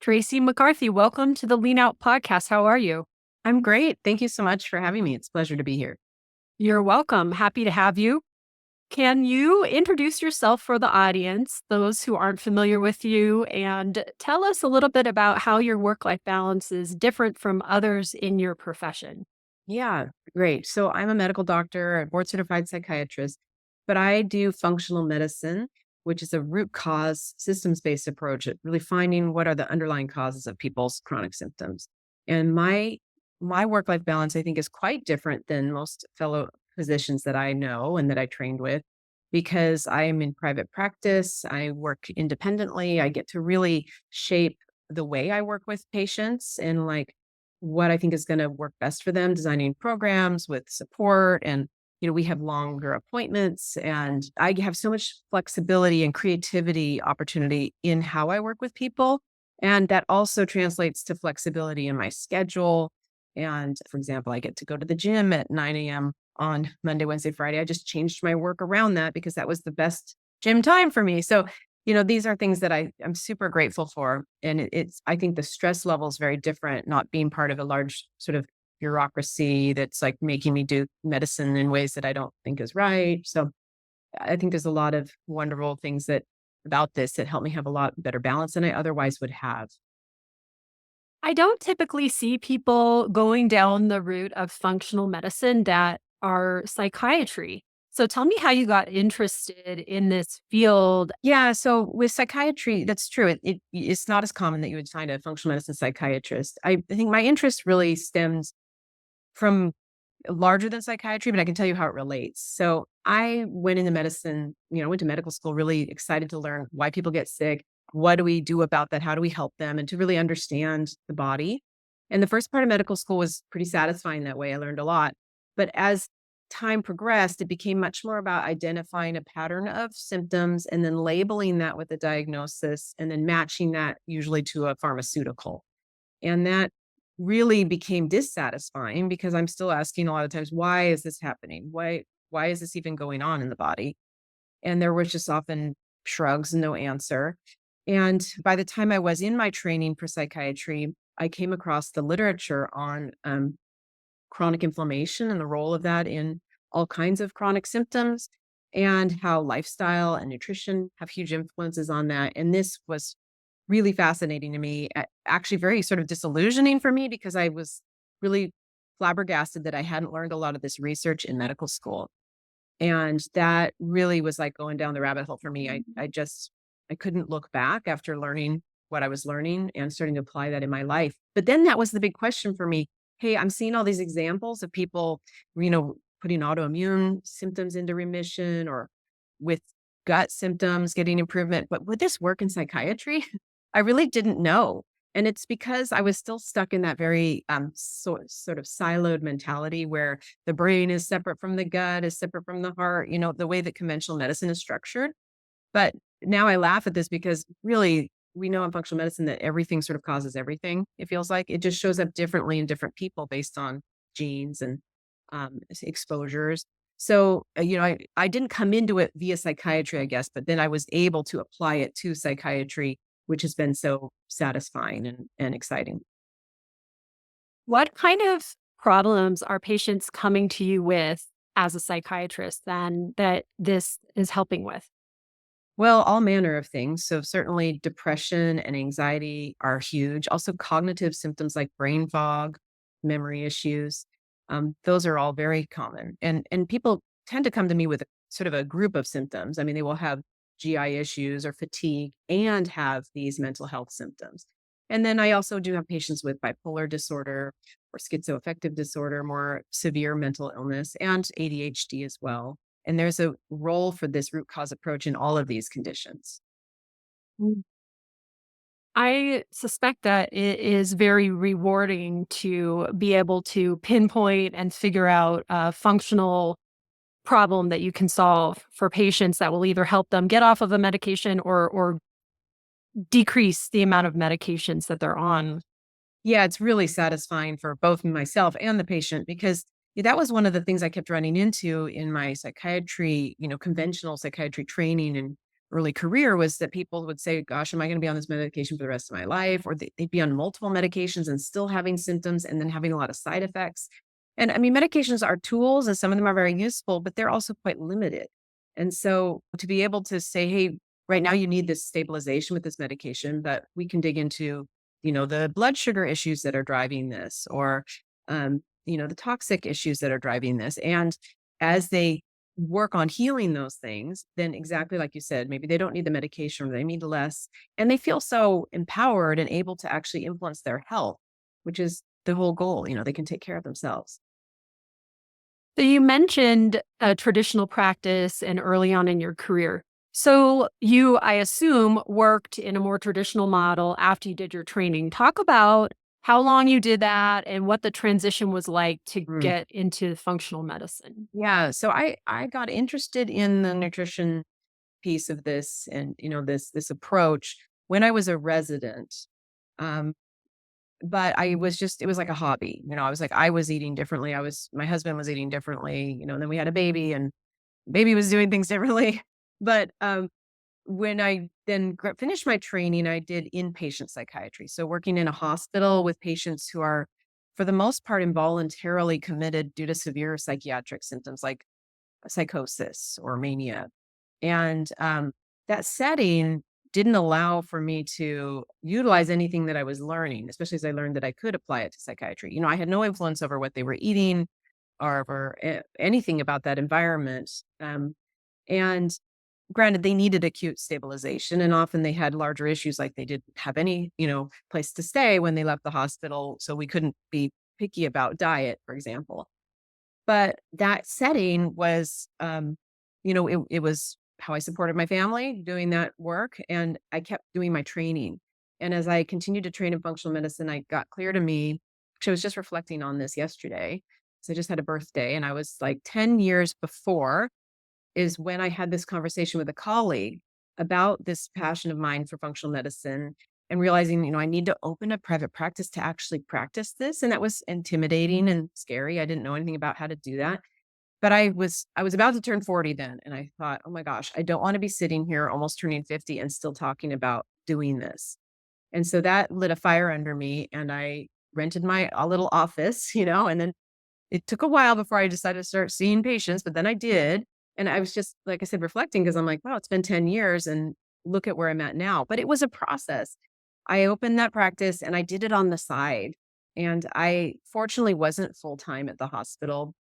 Tracy McCarthy, welcome to the Lean Out podcast. How are you? I'm great. Thank you so much for having me. It's a pleasure to be here. You're welcome. Happy to have you. Can you introduce yourself for the audience, those who aren't familiar with you, and tell us a little bit about how your work life balance is different from others in your profession? Yeah, great. So I'm a medical doctor, a board certified psychiatrist, but I do functional medicine, which is a root cause systems based approach at really finding what are the underlying causes of people's chronic symptoms. And my work life balance, I think, is quite different than most fellow physicians that I know and that I trained with because I am in private practice. I work independently. I get to really shape the way I work with patients and what I think is going to work best for them, designing programs with support. And, we have longer appointments and I have so much flexibility and creativity opportunity in how I work with people. And that also translates to flexibility in my schedule. And for example, I get to go to the gym at 9 a.m. on Monday, Wednesday, Friday. I just changed my work around that because that was the best gym time for me. So these are things that I'm super grateful for. And I think the stress level is very different, not being part of a large sort of bureaucracy that's like making me do medicine in ways that I don't think is right. So I think there's a lot of wonderful things about this that help me have a lot better balance than I otherwise would have. I don't typically see people going down the route of functional medicine that are psychiatry. So tell me how you got interested in this field. Yeah, so with psychiatry, that's true. It's not as common that you would find a functional medicine psychiatrist. I think my interest really stems from larger than psychiatry, but I can tell you how it relates. So I went into medicine, went to medical school really excited to learn why people get sick. What do we do about that? How do we help them? And to really understand the body. And the first part of medical school was pretty satisfying that way. I learned a lot. But as time progressed, it became much more about identifying a pattern of symptoms and then labeling that with a diagnosis and then matching that usually to a pharmaceutical. And that really became dissatisfying because I'm still asking a lot of times, why is this happening? Why is this even going on in the body? And there was just often shrugs and no answer. And by the time I was in my training for psychiatry, I came across the literature on chronic inflammation and the role of that in all kinds of chronic symptoms and how lifestyle and nutrition have huge influences on that. And this was really fascinating to me, actually very sort of disillusioning for me because I was really flabbergasted that I hadn't learned a lot of this research in medical school. And that really was like going down the rabbit hole for me. I couldn't look back after learning what I was learning and starting to apply that in my life. But then that was the big question for me. Hey, I'm seeing all these examples of people, putting autoimmune symptoms into remission or with gut symptoms getting improvement. But would this work in psychiatry? I really didn't know. And it's because I was still stuck in that very sort of siloed mentality where the brain is separate from the gut, is separate from the heart, the way that conventional medicine is structured. But now I laugh at this because really we know in functional medicine that everything sort of causes everything. It feels like it just shows up differently in different people based on genes and exposures. So, I didn't come into it via psychiatry, I guess, but then I was able to apply it to psychiatry, which has been so satisfying and exciting. What kind of problems are patients coming to you with as a psychiatrist then that this is helping with? Well, all manner of things. So certainly depression and anxiety are huge. Also cognitive symptoms like brain fog, memory issues. Those are all very common. And people tend to come to me with sort of a group of symptoms. I mean, they will have GI issues or fatigue and have these mental health symptoms. And then I also do have patients with bipolar disorder or schizoaffective disorder, more severe mental illness, and ADHD as well. And there's a role for this root cause approach in all of these conditions. Mm. I suspect that it is very rewarding to be able to pinpoint and figure out a functional problem that you can solve for patients that will either help them get off of a medication or decrease the amount of medications that they're on. Yeah, it's really satisfying for both myself and the patient because that was one of the things I kept running into in my psychiatry, conventional psychiatry training and early career was that people would say, gosh, am I going to be on this medication for the rest of my life? Or they'd be on multiple medications and still having symptoms and then having a lot of side effects. And I mean, medications are tools and some of them are very useful, but they're also quite limited. And so to be able to say, hey, right now you need this stabilization with this medication, but we can dig into, the blood sugar issues that are driving this, or, the toxic issues that are driving this. And as they work on healing those things, then exactly like you said, maybe they don't need the medication or they need less. And they feel so empowered and able to actually influence their health, which is the whole goal. They can take care of themselves. So you mentioned a traditional practice and early on in your career. So you, I assume, worked in a more traditional model after you did your training. Talk about how long you did that and what the transition was like to Mm. get into functional medicine. Yeah. So I got interested in the nutrition piece of this and this approach when I was a resident. Um, but I was just, it was like a hobby. I was like, I was eating differently. My husband was eating differently, and then we had a baby and baby was doing things differently. But when I then finished my training, I did inpatient psychiatry. So working in a hospital with patients who are, for the most part, involuntarily committed due to severe psychiatric symptoms like psychosis or mania. And that setting didn't allow for me to utilize anything that I was learning, especially as I learned that I could apply it to psychiatry. I had no influence over what they were eating or over anything about that environment. And granted, they needed acute stabilization, and often they had larger issues, like they didn't have any, place to stay when they left the hospital. So we couldn't be picky about diet, for example. But that setting was, it was how I supported my family doing that work. And I kept doing my training. And as I continued to train in functional medicine, I got clear to me, actually, I was just reflecting on this yesterday. So I just had a birthday and I was like 10 years before is when I had this conversation with a colleague about this passion of mine for functional medicine and realizing, I need to open a private practice to actually practice this. And that was intimidating and scary. I didn't know anything about how to do that. But I was about to turn 40 then. And I thought, oh my gosh, I don't want to be sitting here almost turning 50 and still talking about doing this. And so that lit a fire under me. And I rented my a little office, and then it took a while before I decided to start seeing patients, but then I did. And I was just, like I said, reflecting because I'm like, wow, it's been 10 years and look at where I'm at now. But it was a process. I opened that practice and I did it on the side. And I fortunately wasn't full time at the hospital,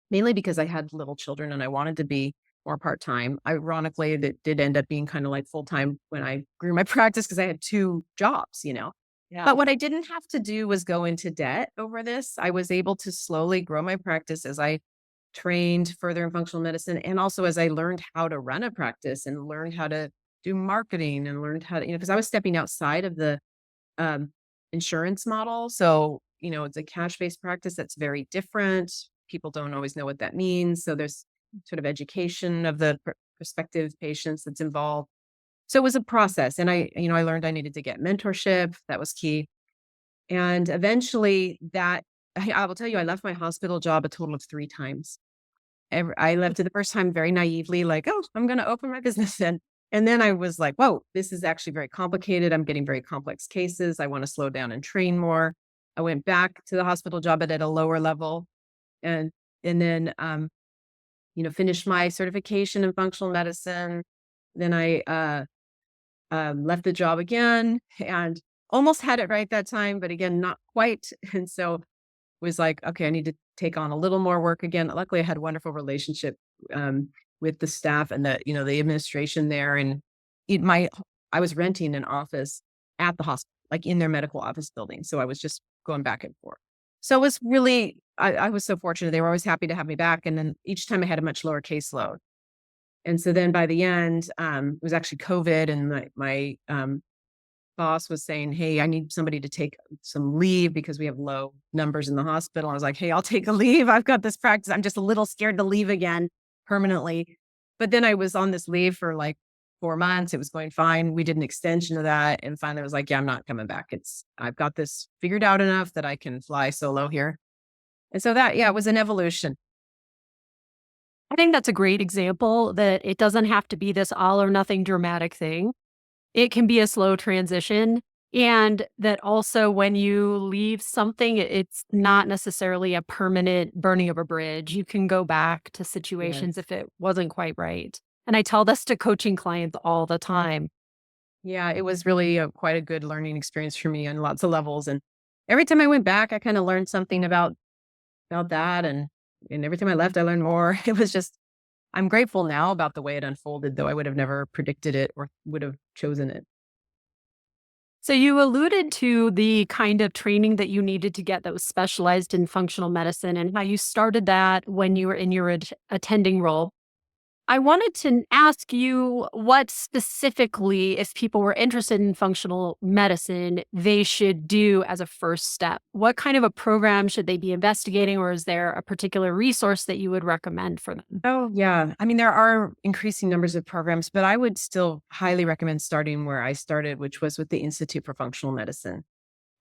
mainly because I had little children and I wanted to be more part time. Ironically, that did end up being kind of like full time when I grew my practice because I had two jobs. Yeah. But what I didn't have to do was go into debt over this. I was able to slowly grow my practice as I trained further in functional medicine and also as I learned how to run a practice and learned how to do marketing and learned how to, because I was stepping outside of the um, insurance model. So, it's a cash-based practice that's very different. People don't always know what that means. So there's sort of education of the prospective patients that's involved. So it was a process. And I learned I needed to get mentorship. That was key. And eventually I will tell you, I left my hospital job a total of 3 times. I left it the first time very naively, like, oh, I'm going to open my business. And then I was like, whoa, this is actually very complicated. I'm getting very complex cases. I want to slow down and train more. I went back to the hospital job, but at a lower level. And and then finished my certification in functional medicine. Then I left the job again and almost had it right that time, but again, not quite. And so was like, okay, I need to take on a little more work again. Luckily, I had a wonderful relationship with the staff and the administration there. And I was renting an office at the hospital, like in their medical office building. So I was just going back and forth. So it was really, I was so fortunate. They were always happy to have me back. And then each time I had a much lower caseload. And so then by the end, it was actually COVID, and my boss was saying, "Hey, I need somebody to take some leave because we have low numbers in the hospital." I was like, "Hey, I'll take a leave. I've got this practice. I'm just a little scared to leave again permanently." But then I was on this leave for like 4 months. It was going fine. We did an extension of that, and finally I was like, "Yeah, I'm not coming back. I've got this figured out enough that I can fly solo here." And so that, yeah, it was an evolution. I think that's a great example that it doesn't have to be this all or nothing dramatic thing. It can be a slow transition, and that also when you leave something, it's not necessarily a permanent burning of a bridge. You can go back to situations Yes. if it wasn't quite right. And I tell this to coaching clients all the time. Yeah, it was really quite a good learning experience for me on lots of levels. And every time I went back, I kind of learned something about that. And every time I left, I learned more. It was just I'm grateful now about the way it unfolded, though I would have never predicted it or would have chosen it. So you alluded to the kind of training that you needed to get that was specialized in functional medicine and how you started that when you were in your attending role. I wanted to ask you what specifically, if people were interested in functional medicine, they should do as a first step. What kind of a program should they be investigating, or is there a particular resource that you would recommend for them? Oh, yeah. I mean, there are increasing numbers of programs, but I would still highly recommend starting where I started, which was with the Institute for Functional Medicine.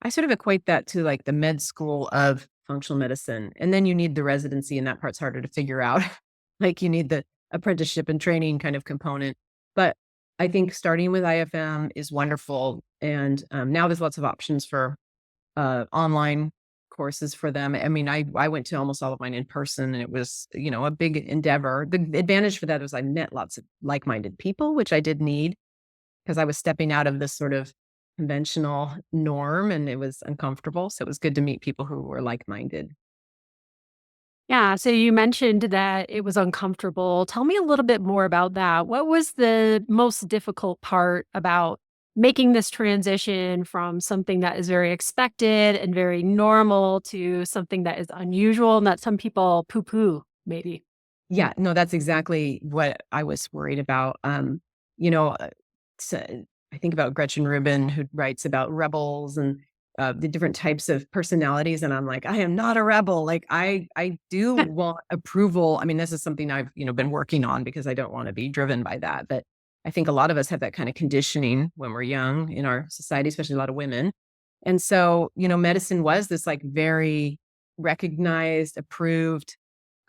I sort of equate that to like the med school of functional medicine. And then you need the residency, and that part's harder to figure out. Like you need the apprenticeship and training kind of component. But I think starting with IFM is wonderful. And now there's lots of options for online courses for them. I mean, I went to almost all of mine in person, and it was, a big endeavor. The advantage for that was I met lots of like-minded people, which I did need because I was stepping out of this sort of conventional norm and it was uncomfortable. So it was good to meet people who were like-minded. Yeah, so you mentioned that it was uncomfortable. Tell me a little bit more about that. What was the most difficult part about making this transition from something that is very expected and very normal to something that is unusual and that some people poo poo, maybe? Yeah, no, that's exactly what I was worried about. You know, so I think about Gretchen Rubin, who writes about rebels and the different types of personalities, and I'm like, I am not a rebel. Like, I do want approval. I mean, this is something I've been working on because I don't want to be driven by that. But I think a lot of us have that kind of conditioning when we're young in our society, especially a lot of women. And so, medicine was this like very recognized, approved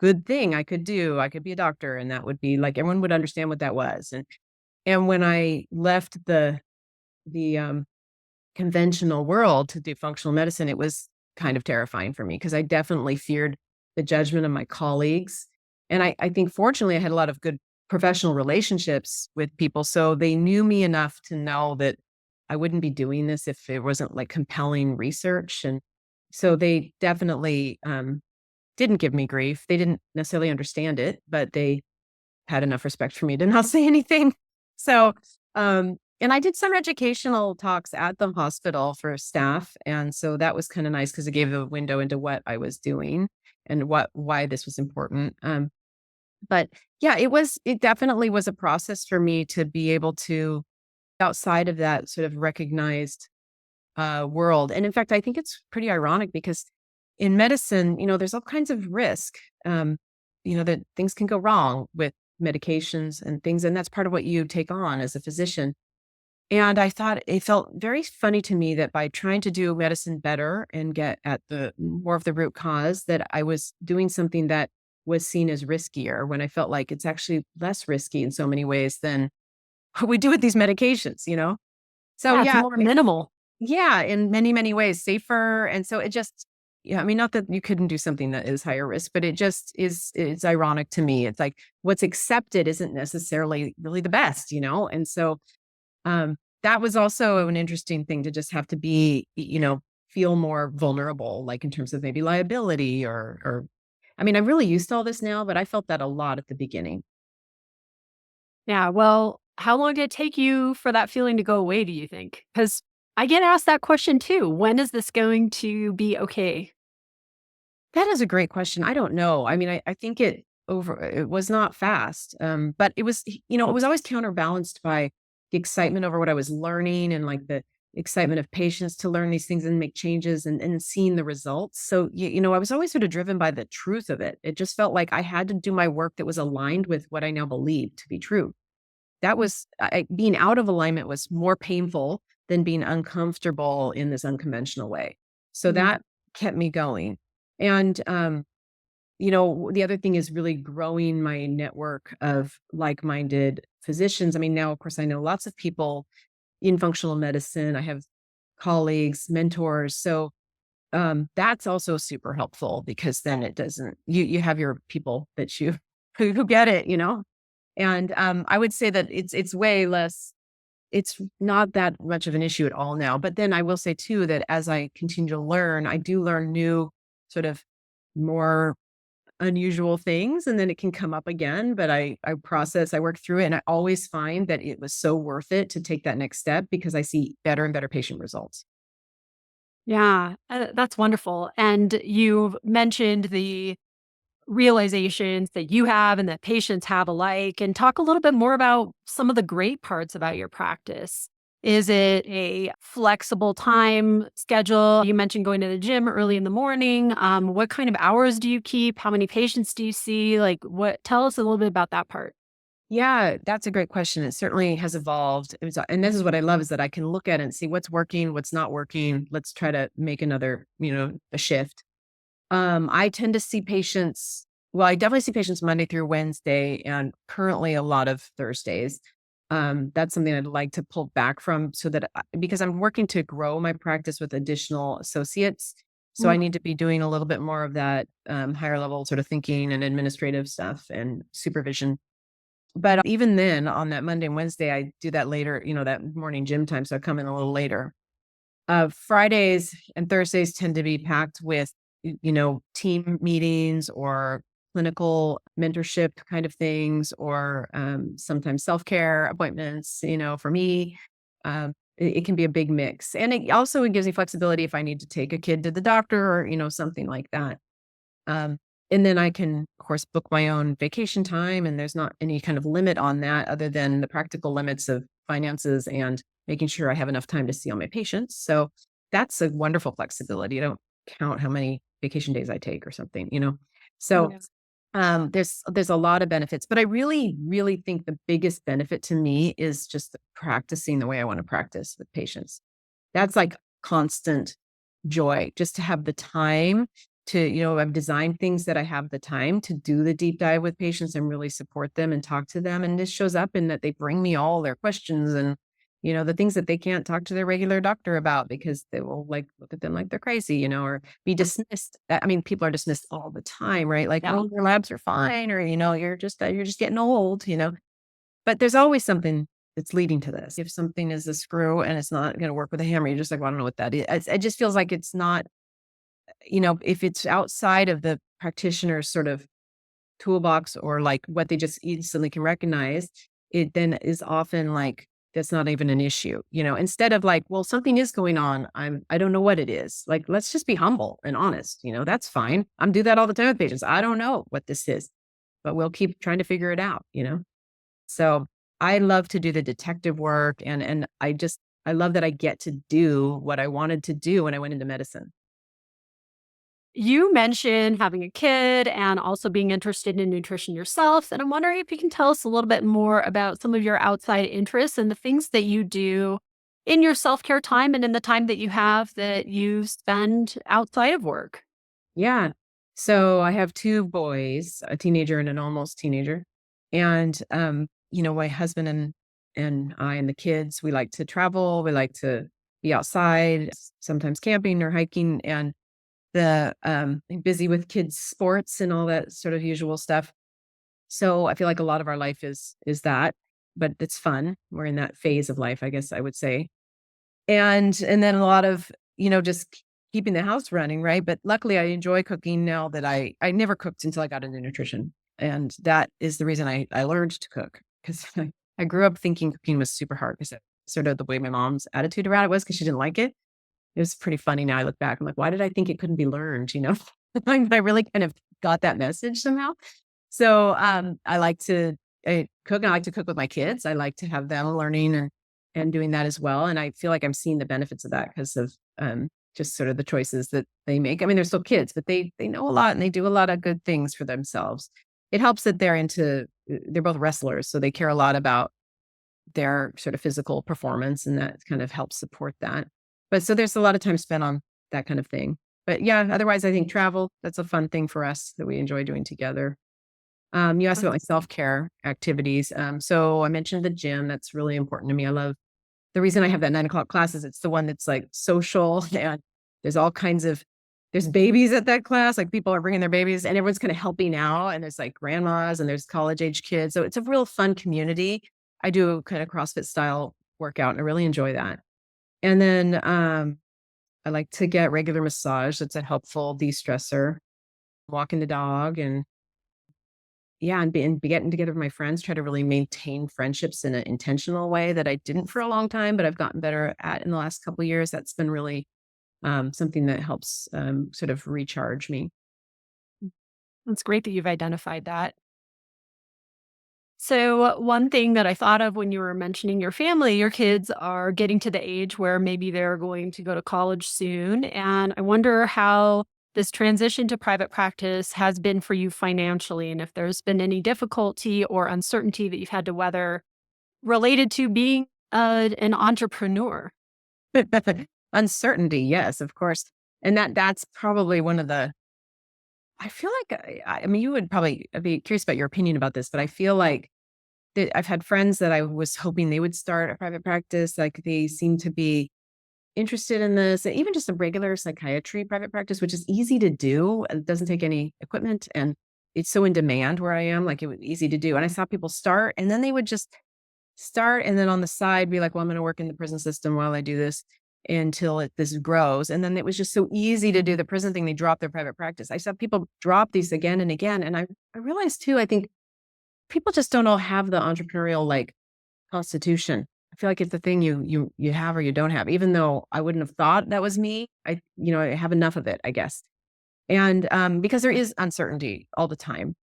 good thing I could do. I could be a doctor, and that would be like everyone would understand what that was. And when I left the conventional world to do functional medicine, it was kind of terrifying for me because I definitely feared the judgment of my colleagues. And I think fortunately I had a lot of good professional relationships with people. So they knew me enough to know that I wouldn't be doing this if it wasn't like compelling research. And so they definitely didn't give me grief. They didn't necessarily understand it, but they had enough respect for me to not say anything. So, and I did some educational talks at the hospital for staff. And so that was kind of nice because it gave a window into what I was doing and why this was important. But yeah, it definitely was a process for me to be able to outside of that sort of recognized world. And in fact, I think it's pretty ironic because in medicine, there's all kinds of risk, that things can go wrong with medications and things. And that's part of what you take on as a physician. And I thought it felt very funny to me that by trying to do medicine better and get at the more of the root cause, that I was doing something that was seen as riskier when I felt like it's actually less risky in so many ways than what we do with these medications. So Yeah, it's yeah, more minimal. yeah, in many, many ways, safer, and so it just yeah, I mean, not that you couldn't do something that is higher risk, but it just is it's ironic to me. It's like what's accepted isn't necessarily really the best. And so, that was also an interesting thing to just have to feel more vulnerable, like, in terms of maybe liability or I mean, I'm really used to all this now, but I felt that a lot at the beginning. Yeah, well, how long did it take you for that feeling to go away, do you think? Because I get asked that question too. When is this going to be okay? That is a great question. I don't know. I mean, I think it was not fast. But it was always counterbalanced by the excitement over what I was learning and like the excitement of patients to learn these things and make changes and seeing the results. So, I was always sort of driven by the truth of it. It just felt like I had to do my work that was aligned with what I now believed to be true. That was being out of alignment was more painful than being uncomfortable in this unconventional way. So Mm. that kept me going. And the other thing is really growing my network of like-minded physicians. I mean, now, of course, I know lots of people in functional medicine. I have colleagues, mentors. So that's also super helpful because then it doesn't, you have your people that you, who get it. And I would say that it's way less, it's not that much of an issue at all now. But then I will say too, that as I continue to learn, I do learn new sort of more unusual things, and then it can come up again, but I work through it, and I always find that it was so worth it to take that next step because I see better and better patient results. Yeah, that's wonderful. And you've mentioned the realizations that you have and that patients have alike, and talk a little bit more about some of the great parts about your practice. Is it a flexible time schedule? You mentioned going to the gym early in the morning. What kind of hours do you keep? How many patients do you see? Like, what? Tell us a little bit about that part. Yeah, that's a great question. It certainly has evolved. And this is what I love is that I can look at it and see what's working, what's not working. Let's try to make another, a shift. I tend to see patients, well, I definitely see patients Monday through Wednesday and currently a lot of Thursdays. That's something I'd like to pull back from so that because I'm working to grow my practice with additional associates. So I Mm. need to be doing a little bit more of that higher level sort of thinking and administrative stuff and supervision. But even then, on that Monday and Wednesday, I do that later, that morning gym time. So I come in a little later. Fridays and Thursdays tend to be packed with, team meetings or clinical mentorship kind of things, or sometimes self care appointments. For me, it can be a big mix, and it gives me flexibility if I need to take a kid to the doctor or something like that. Um, and then I can, of course, book my own vacation time, and there's not any kind of limit on that other than the practical limits of finances and making sure I have enough time to see all my patients. So that's a wonderful flexibility. I don't count how many vacation days I take or something. So Yeah. there's a lot of benefits, but I really, really think the biggest benefit to me is just practicing the way I want to practice with patients. That's like constant joy just to have the time to, I've designed things that I have the time to do the deep dive with patients and really support them and talk to them. And this shows up in that they bring me all their questions and, the things that they can't talk to their regular doctor about because they will like look at them like they're crazy, or be dismissed. I mean, people are dismissed all the time, right? Like, Yeah. oh, your labs are fine, or, you're just getting old. But there's always something that's leading to this. If something is a screw and it's not going to work with a hammer, you're just like, well, I don't know what that is. It just feels like it's not, if it's outside of the practitioner's sort of toolbox or like what they just instantly can recognize, it then is often like, that's not even an issue, instead of like, well, something is going on. I don't know what it is. Like, let's just be humble and honest. That's fine. I'm do that all the time with patients. I don't know what this is, but we'll keep trying to figure it out. So I love to do the detective work and I love that I get to do what I wanted to do when I went into medicine. You mentioned having a kid and also being interested in nutrition yourself. And I'm wondering if you can tell us a little bit more about some of your outside interests and the things that you do in your self care time and in the time that you have that you spend outside of work. Yeah. So I have two boys, a teenager and an almost teenager. And my husband and I and the kids, we like to travel, we like to be outside, sometimes camping or hiking and busy with kids sports and all that sort of usual stuff. So I feel like a lot of our life is that, but it's fun. We're in that phase of life, I guess I would say. And then a lot of, just keeping the house running, right? But luckily I enjoy cooking now that I never cooked until I got into nutrition. And that is the reason I learned to cook because I grew up thinking cooking was super hard because sort of the way my mom's attitude around it was because she didn't like it. It was pretty funny now I look back. I'm like, why did I think it couldn't be learned? I really kind of got that message somehow. So I like to cook. I like to cook with my kids. I like to have them learning and doing that as well. And I feel like I'm seeing the benefits of that because of just sort of the choices that they make. I mean, they're still kids, but they know a lot and they do a lot of good things for themselves. It helps that they're both wrestlers, so they care a lot about their sort of physical performance, and that kind of helps support that. But so there's a lot of time spent on that kind of thing. But yeah, otherwise I think travel, that's a fun thing for us that we enjoy doing together. You asked about my self-care activities. So I mentioned the gym. That's really important to me. I love the reason I have that 9 o'clock class is it's the one that's like social and there's all kinds of there's babies at that class. Like people are bringing their babies and everyone's kind of helping out. And there's like grandmas and there's college age kids. So it's a real fun community. I do kind of CrossFit style workout and I really enjoy that. And then I like to get regular massage. That's a helpful de-stressor. Walking the dog and yeah, and be getting together with my friends, try to really maintain friendships in an intentional way that I didn't for a long time, but I've gotten better at in the last couple of years. That's been really something that helps sort of recharge me. It's great that you've identified that. So, one thing that I thought of when you were mentioning your family, your kids are getting to the age where maybe they're going to go to college soon. And I wonder how this transition to private practice has been for you financially, and if there's been any difficulty or uncertainty that you've had to weather related to being an entrepreneur. Uncertainty, yes, of course. And that's probably one of the I feel like I mean you would probably I'd be curious about your opinion about this, but I feel like that I've had friends that I was hoping they would start a private practice. Like they seem to be interested in this, and even just a regular psychiatry private practice, which is easy to do. It doesn't take any equipment and it's so in demand where I am, like it was easy to do. And I saw people start and then they would just start and then on the side be like, well, I'm going to work in the prison system while I do this until this grows. And then it was just so easy to do the prison thing. They dropped their private practice. I saw people drop these again and again. And I realized too, I think people just don't all have the entrepreneurial like constitution. I feel like it's the thing you have or you don't have, even though I wouldn't have thought that was me. I have enough of it, I guess. And because there is uncertainty all the time.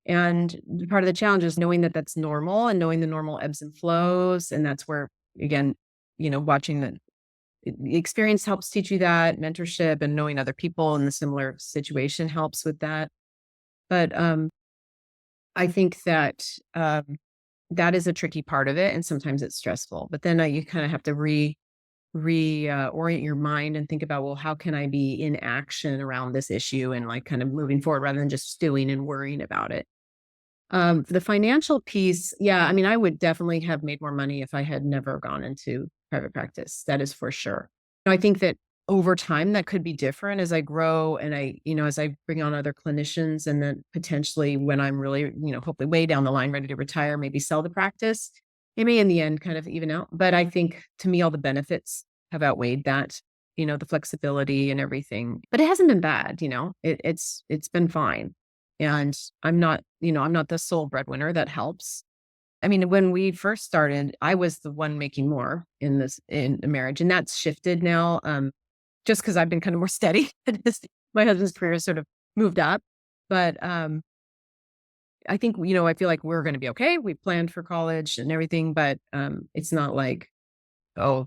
And part of the challenge is knowing that that's normal and knowing the normal ebbs and flows. And that's where, again, watching the experience helps teach you that mentorship and knowing other people in the similar situation helps with that. But I think that that is a tricky part of it. And sometimes it's stressful, but then you kind of have to orient your mind and think about, well, how can I be in action around this issue and like kind of moving forward rather than just stewing and worrying about it. The financial piece, yeah, I mean, I would definitely have made more money if I had never gone into private practice. That is for sure. I think that over time that could be different as I grow and as I bring on other clinicians and then potentially when I'm really, hopefully way down the line, ready to retire, maybe sell the practice. It may in the end kind of even out. But I think to me, all the benefits have outweighed that, the flexibility and everything. But it hasn't been bad, it's been fine. And I'm not the sole breadwinner. That helps. I mean, when we first started, I was the one making more in the marriage, and that's shifted now. Just because I've been kind of more steady. My husband's career has sort of moved up, but I think I feel like we're going to be okay. We planned for college and everything, but it's not like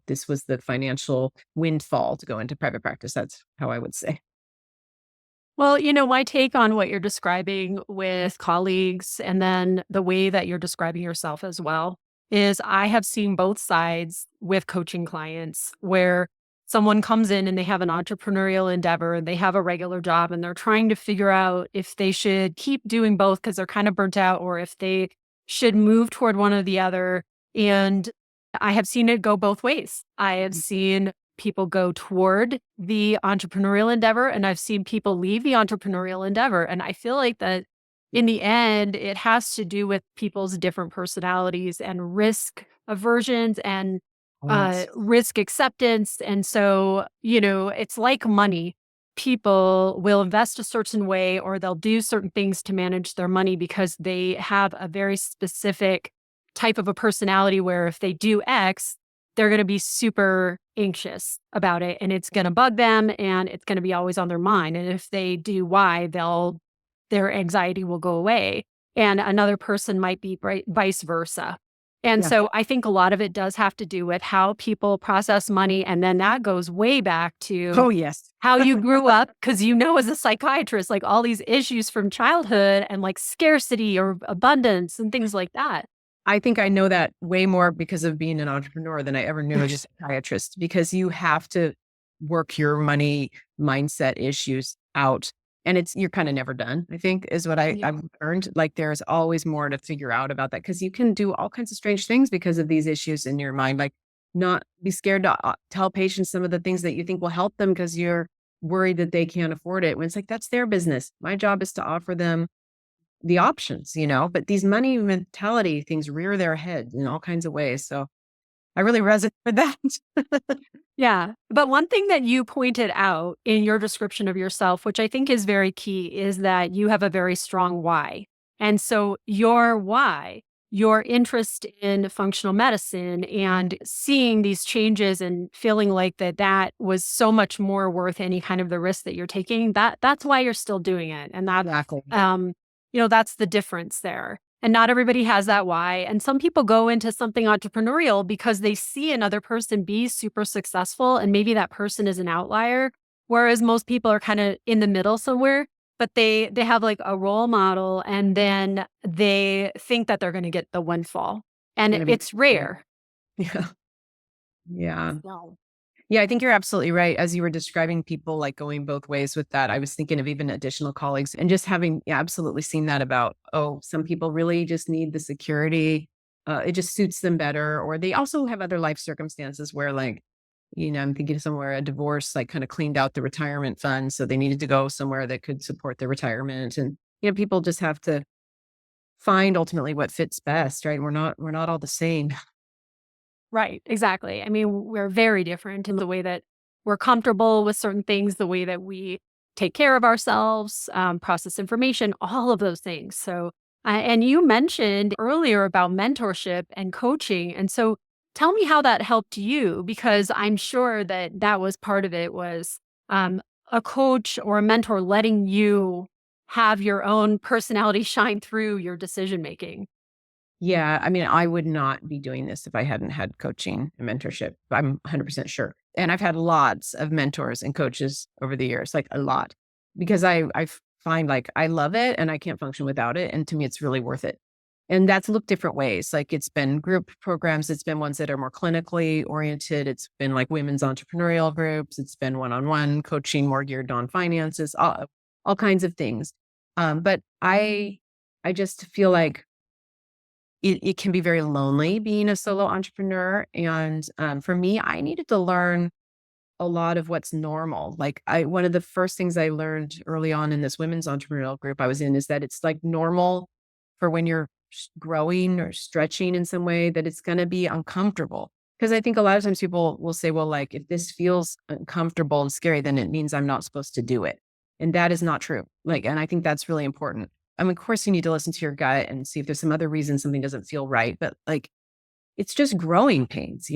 this was the financial windfall to go into private practice. That's how I would say. Well, my take on what you're describing with colleagues and then the way that you're describing yourself as well is I have seen both sides with coaching clients where someone comes in and they have an entrepreneurial endeavor and they have a regular job and they're trying to figure out if they should keep doing both because they're kind of burnt out or if they should move toward one or the other. And I have seen it go both ways. I have seen people go toward the entrepreneurial endeavor and I've seen people leave the entrepreneurial endeavor. And I feel like that in the end, it has to do with people's different personalities and risk aversions and Oh, yes. risk acceptance. And so, it's like money. People will invest a certain way or they'll do certain things to manage their money because they have a very specific type of a personality where if they do X, they're going to be super anxious about it and it's going to bug them and it's going to be always on their mind. And if they do Y, their anxiety will go away. And another person might be vice versa. And Yeah. so I think a lot of it does have to do with how people process money. And then that goes way back to Oh, yes. how you grew up. Cause as a psychiatrist, like all these issues from childhood and like scarcity or abundance and things like that. I think I know that way more because of being an entrepreneur than I ever knew as a psychiatrist, because you have to work your money mindset issues out. And you're kind of never done, I think, is what I've learned. Like there's always more to figure out about that because you can do all kinds of strange things because of these issues in your mind. Like not be scared to tell patients some of the things that you think will help them because you're worried that they can't afford it. When it's like, that's their business. My job is to offer them the options, but these money mentality things rear their head in all kinds of ways. So I really resonate with that. Yeah. But one thing that you pointed out in your description of yourself, which I think is very key, is that you have a very strong why. And so your why, your interest in functional medicine and seeing these changes and feeling like that was so much more worth any kind of the risk that you're taking, that's why you're still doing it. And Exactly. that's the difference there. And not everybody has that why. And some people go into something entrepreneurial because they see another person be super successful and maybe that person is an outlier. Whereas most people are kind of in the middle somewhere, but they have like a role model and then they think that they're going to get the windfall. And Gonna be it's rare. yeah. Yeah. So, Yeah, I think you're absolutely right. As you were describing people like going both ways with that, I was thinking of even additional colleagues and just having absolutely seen that about, oh, some people really just need the security. It just suits them better. Or they also have other life circumstances where like, I'm thinking somewhere a divorce like kind of cleaned out the retirement fund. So they needed to go somewhere that could support their retirement. And, people just have to find ultimately what fits best, right? We're not all the same. right, exactly. I mean, we're very different in the way that we're comfortable with certain things, the way that we take care of ourselves, process information, all of those things. So, and you mentioned earlier about mentorship and coaching. And so tell me how that helped you, because I'm sure that was part of it was a coach or a mentor letting you have your own personality shine through your decision making. Yeah, I mean, I would not be doing this if I hadn't had coaching and mentorship. I'm 100% sure. And I've had lots of mentors and coaches over the years, like a lot, because I find like I love it and I can't function without it. And to me, it's really worth it. And that's looked different ways. Like it's been group programs, it's been ones that are more clinically oriented. It's been like women's entrepreneurial groups. It's been one-on-one coaching, more geared on finances, all kinds of things. But I just feel like it can be very lonely being a solo entrepreneur. And for me, I needed to learn a lot of what's normal. Like one of the first things I learned early on in this women's entrepreneurial group I was in is that it's like normal for when you're growing or stretching in some way that it's going to be uncomfortable. Because I think a lot of times people will say, well, like if this feels uncomfortable and scary, then it means I'm not supposed to do it. And that is not true. Like, and I think that's really important. I mean, of course, you need to listen to your gut and see if there's some other reason something doesn't feel right. But like, it's just growing pains,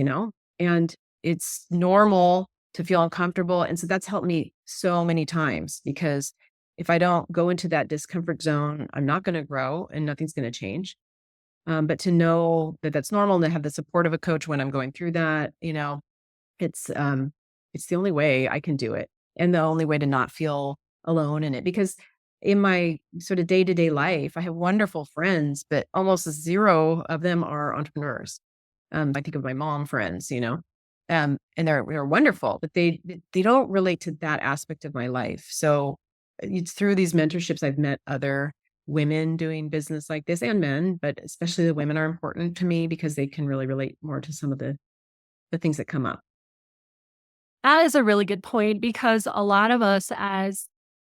and it's normal to feel uncomfortable. And so that's helped me so many times because if I don't go into that discomfort zone, I'm not going to grow and nothing's going to change. But to know that that's normal and to have the support of a coach when I'm going through that, it's it's the only way I can do it and the only way to not feel alone in it because in my sort of day-to-day life, I have wonderful friends, but almost zero of them are entrepreneurs. I think of my mom friends, and they're wonderful, but they don't relate to that aspect of my life. So it's through these mentorships I've met other women doing business like this and men, but especially the women are important to me because they can really relate more to some of the things that come up. That is a really good point because a lot of us as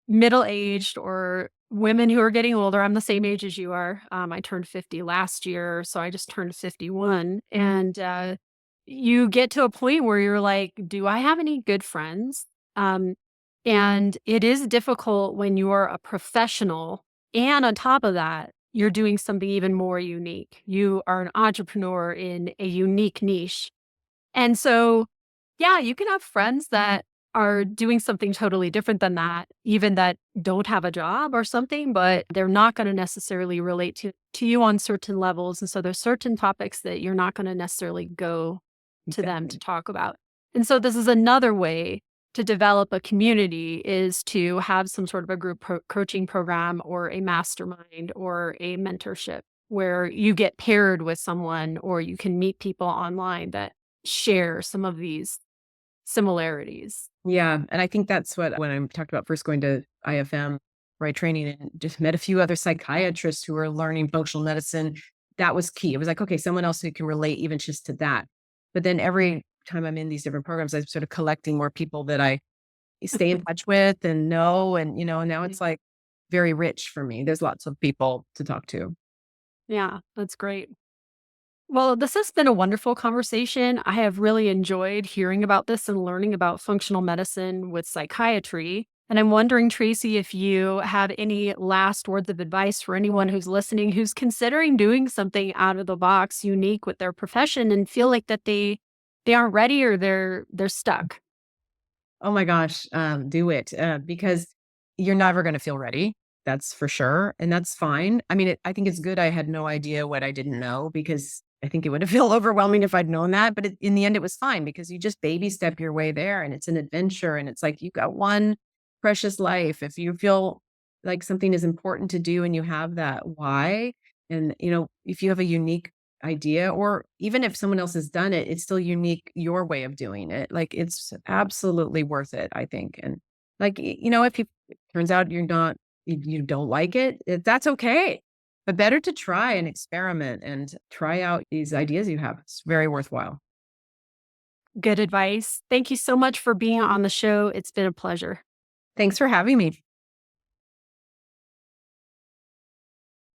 middle-aged or women who are getting older, I'm the same age as you are. I turned 50 last year, so I just turned 51. And you get to a point where you're like, do I have any good friends? And it is difficult when you are a professional. And on top of that, you're doing something even more unique. You are an entrepreneur in a unique niche. And so, yeah, you can have friends that are doing something totally different than that, even that don't have a job or something, but they're not going to necessarily relate to you on certain levels. And so there's certain topics that you're not going to necessarily go to them to Exactly. talk about. And so this is another way to develop a community is to have some sort of a group coaching program or a mastermind or a mentorship where you get paired with someone or you can meet people online that share some of these similarities. Yeah, and I think that's what when I talked about first going to IFM, right, training and just met a few other psychiatrists who were learning functional medicine, that was key. It was like, okay, someone else who can relate even just to that. But then every time I'm in these different programs, I'm sort of collecting more people that I stay in touch with and know, and, now it's, like, very rich for me. There's lots of people to talk to. Yeah, that's great. Well, this has been a wonderful conversation. I have really enjoyed hearing about this and learning about functional medicine with psychiatry. And I'm wondering, Tracy, if you have any last words of advice for anyone who's listening who's considering doing something out of the box, unique with their profession, and feel like that they aren't ready or they're stuck. Oh my gosh, do it, because you're never gonna feel ready, that's for sure, and that's fine. I mean, I think it's good I had no idea what I didn't know because I think it would have felt overwhelming if I'd known that, but in the end, it was fine because you just baby step your way there, and it's an adventure, and it's like you got one precious life. If you feel like something is important to do and you have that why, and, if you have a unique idea, or even if someone else has done it, it's still unique your way of doing it. Like, it's absolutely worth it, I think. And like, if it turns out you don't like it, that's okay. But better to try and experiment and try out these ideas you have. It's very worthwhile. Good advice. Thank you so much for being on the show. It's been a pleasure. Thanks for having me.